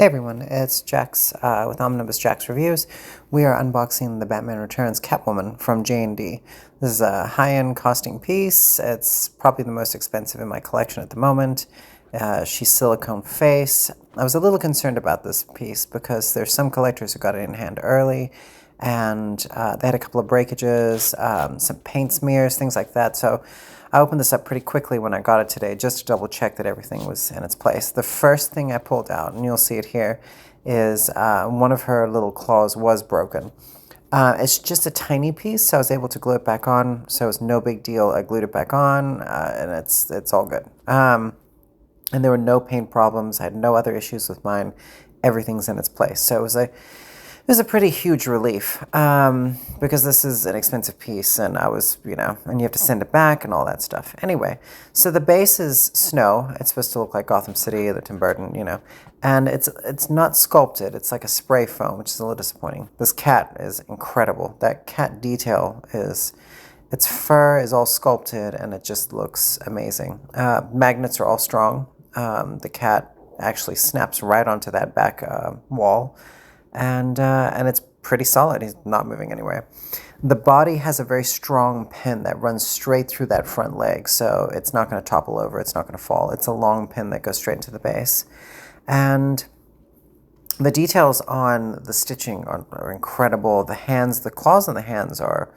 Hey everyone, it's Jax with Omnibus Jax Reviews. We are unboxing the Batman Returns Catwoman from JND. This is a high-end costing piece. It's probably the most expensive in my collection at the moment. She's silicone face. I was a little concerned about this piece because there's some collectors who got it in hand early and they had a couple of breakages, some paint smears, things like that. So I opened this up pretty quickly when I got it today just to double check that everything was in its place. The first thing I pulled out, and you'll see it here, is one of her little claws was broken. It's just a tiny piece, so I was able to glue it back on, so it's no big deal. I glued it back on, and it's all good. And there were no paint problems. I had no other issues with mine. Everything's in its place. So it was a pretty huge relief because this is an expensive piece and and you have to send it back and all that stuff. Anyway, so the base is snow. It's supposed to look like Gotham City or the Tim Burton, and it's not sculpted. It's like a spray foam, which is a little disappointing. This cat is incredible. That cat detail its fur is all sculpted and it just looks amazing. Magnets are all strong. The cat actually snaps right onto that back wall. And it's pretty solid. He's not moving anywhere. The body has a very strong pin that runs straight through that front leg, so it's not going to topple over, it's not going to fall. It's a long pin that goes straight into the base. And the details on the stitching are incredible. The hands, the claws on the hands are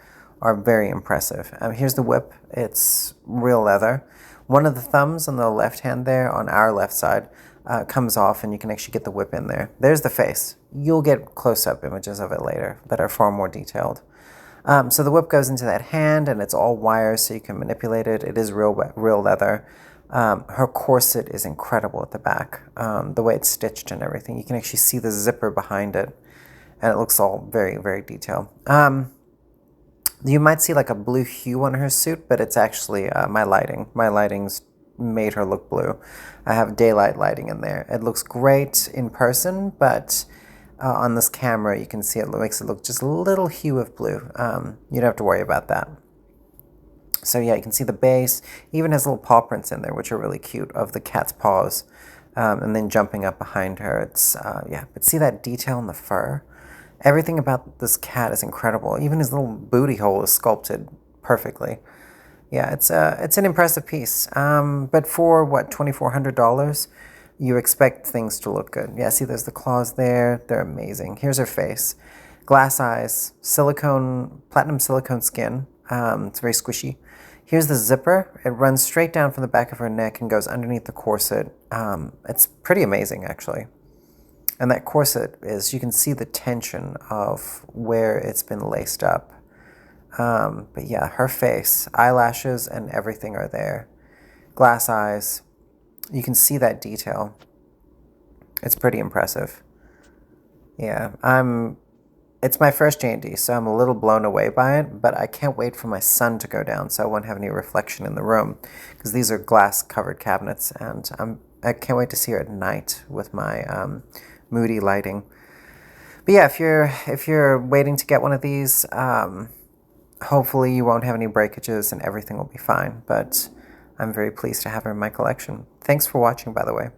very impressive. Here's the whip. It's real leather. One of the thumbs on the left hand there, on our left side, comes off and you can actually get the whip in there. There's the face. You'll get close-up images of it later that are far more detailed. So the whip goes into that hand and it's all wires so you can manipulate it. It is real leather. Her corset is incredible at the back. The way it's stitched and everything. You can actually see the zipper behind it and it looks all very, very detailed. You might see like a blue hue on her suit, but it's actually my lighting. My lighting's made her look blue. I have daylight lighting in there. It looks great in person, but on this camera you can see it makes it look just a little hue of blue. You don't have to worry about that. So yeah, you can see the base. Even has little paw prints in there, which are really cute, of the cat's paws. And then jumping up behind her, it's yeah. But see that detail in the fur? Everything about this cat is incredible. Even his little booty hole is sculpted perfectly. Yeah, it's an impressive piece. But for what, $2,400, you expect things to look good. Yeah, see, there's the claws there. They're amazing. Here's her face, glass eyes, platinum silicone skin. It's very squishy. Here's the zipper. It runs straight down from the back of her neck and goes underneath the corset. It's pretty amazing, actually. And that corset you can see the tension of where it's been laced up. But yeah, her face, eyelashes and everything are there. Glass eyes. You can see that detail. It's pretty impressive. Yeah, it's my first JND, so I'm a little blown away by it, but I can't wait for my sun to go down so I won't have any reflection in the room, because these are glass covered cabinets and I can't wait to see her at night with my moody lighting. But yeah, if you're waiting to get one of these, hopefully you won't have any breakages and everything will be fine, but I'm very pleased to have her in my collection. Thanks for watching, by the way.